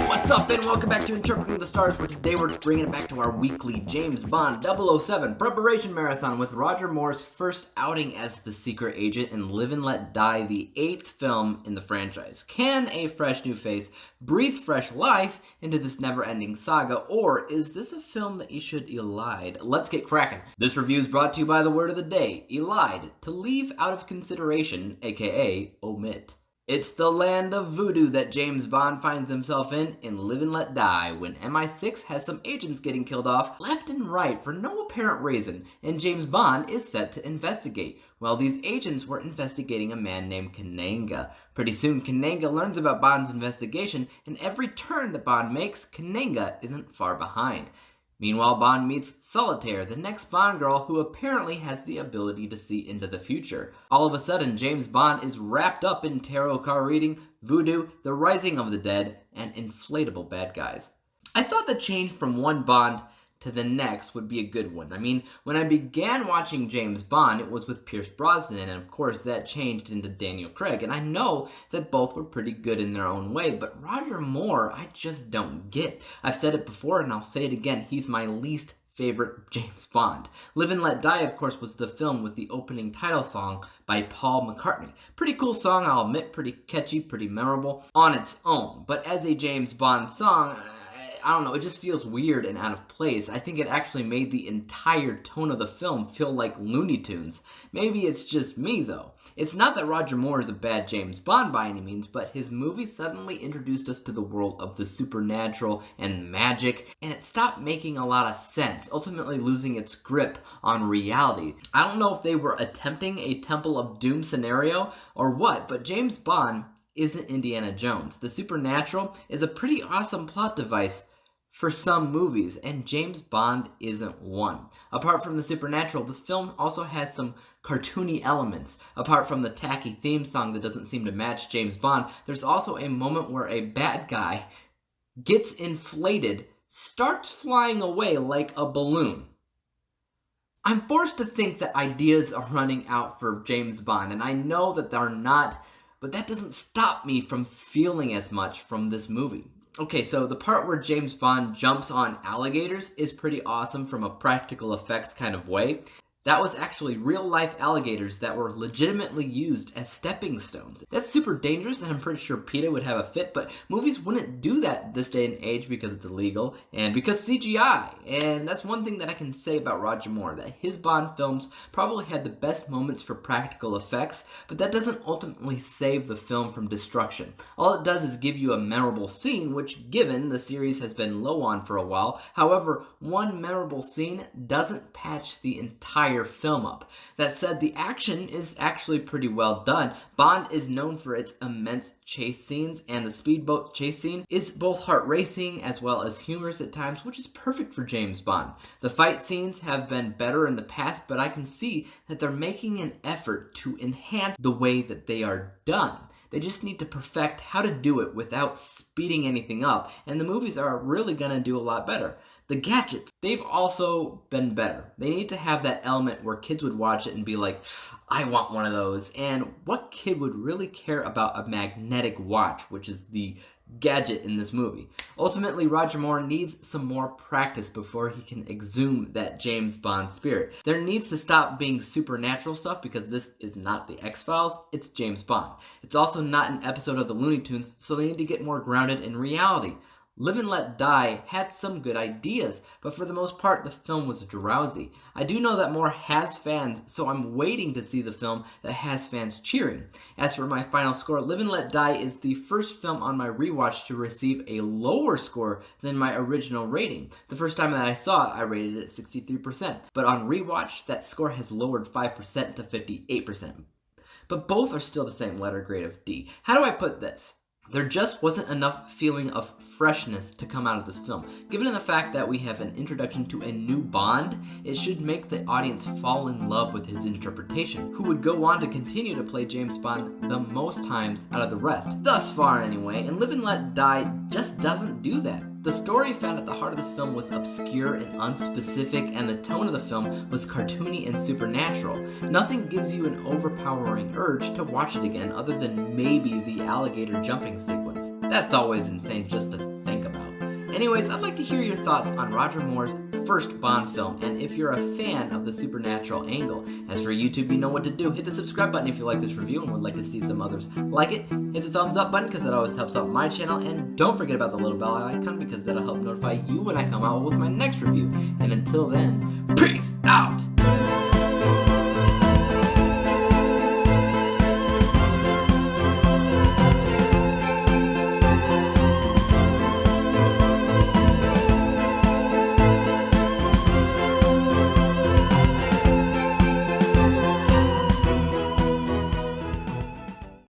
What's up, and welcome back to Interpreting the Stars, where today we're bringing it back to our weekly James Bond 007 preparation marathon with Roger Moore's first outing as the secret agent in Live and Let Die, the 8th film in the franchise. Can a fresh new face breathe fresh life into this never-ending saga, or is this a film that you should elide? Let's get cracking. This review is brought to you by the word of the day, elide, to leave out of consideration, aka omit. It's the land of voodoo that James Bond finds himself in Live and Let Die, when MI6 has some agents getting killed off left and right for no apparent reason, and James Bond is set to investigate. Well, these agents were investigating a man named Kananga. Pretty soon, Kananga learns about Bond's investigation, and every turn that Bond makes, Kananga isn't far behind. Meanwhile, Bond meets Solitaire, the next Bond girl who apparently has the ability to see into the future. All of a sudden, James Bond is wrapped up in tarot card reading, voodoo, the rising of the dead, and inflatable bad guys. I thought the change from one Bond to the next would be a good one. I mean, when I began watching James Bond, it was with Pierce Brosnan, and of course that changed into Daniel Craig, and I know that both were pretty good in their own way, but Roger Moore, I just don't get. I've said it before, and I'll say it again, he's my least favorite James Bond. Live and Let Die, of course, was the film with the opening title song by Paul McCartney. Pretty cool song, I'll admit, pretty catchy, pretty memorable on its own, but as a James Bond song, I don't know, it just feels weird and out of place. I think it actually made the entire tone of the film feel like Looney Tunes. Maybe it's just me, though. It's not that Roger Moore is a bad James Bond by any means, but his movie suddenly introduced us to the world of the supernatural and magic, and it stopped making a lot of sense, ultimately losing its grip on reality. I don't know if they were attempting a Temple of Doom scenario or what, but James Bond isn't Indiana Jones. The supernatural is a pretty awesome plot device for some movies, and James Bond isn't one. Apart from the supernatural, this film also has some cartoony elements. Apart from the tacky theme song that doesn't seem to match James Bond, there's also a moment where a bad guy gets inflated, starts flying away like a balloon. I'm forced to think that ideas are running out for James Bond, and I know that they're not, but that doesn't stop me from feeling as much from this movie. Okay, so the part where James Bond jumps on alligators is pretty awesome from a practical effects kind of way. That was actually real-life alligators that were legitimately used as stepping stones. That's super dangerous, and I'm pretty sure PETA would have a fit, but movies wouldn't do that this day and age because it's illegal, and because CGI. And that's one thing that I can say about Roger Moore, that his Bond films probably had the best moments for practical effects, but that doesn't ultimately save the film from destruction. All it does is give you a memorable scene, which, given the series has been low on for a while, however, one memorable scene doesn't patch the entire film up. That said, the action is actually pretty well done. Bond is known for its immense chase scenes, and the speedboat chase scene is both heart-racing as well as humorous at times, which is perfect for James Bond. The fight scenes have been better in the past, but I can see that they're making an effort to enhance the way that they are done. They just need to perfect how to do it without speeding anything up, and the movies are really gonna do a lot better. The gadgets, they've also been better. They need to have that element where kids would watch it and be like, I want one of those. And what kid would really care about a magnetic watch, which is the gadget in this movie? Ultimately, Roger Moore needs some more practice before he can exhume that James Bond spirit. There needs to stop being supernatural stuff, because this is not the X-Files, it's James Bond. It's also not an episode of the Looney Tunes, so they need to get more grounded in reality. Live and Let Die had some good ideas, but for the most part, the film was drowsy. I do know that Moore has fans, so I'm waiting to see the film that has fans cheering. As for my final score, Live and Let Die is the first film on my rewatch to receive a lower score than my original rating. The first time that I saw it, I rated it 63%, but on rewatch, that score has lowered 5% to 58%. But both are still the same letter grade of D. How do I put this? There just wasn't enough feeling of freshness to come out of this film. Given the fact that we have an introduction to a new Bond, it should make the audience fall in love with his interpretation, who would go on to continue to play James Bond the most times out of the rest. Thus far anyway, and Live and Let Die just doesn't do that. The story found at the heart of this film was obscure and unspecific, and the tone of the film was cartoony and supernatural. Nothing gives you an overpowering urge to watch it again other than maybe the alligator jumping sequence. That's always insane just to think Anyways, I'd like to hear your thoughts on Roger Moore's first Bond film, and if you're a fan of the supernatural angle. As for YouTube, you know what to do. Hit the subscribe button if you like this review and would like to see some others like it. Hit the thumbs up button because that always helps out my channel, and don't forget about the little bell icon because that'll help notify you when I come out with my next review. And until then, peace out!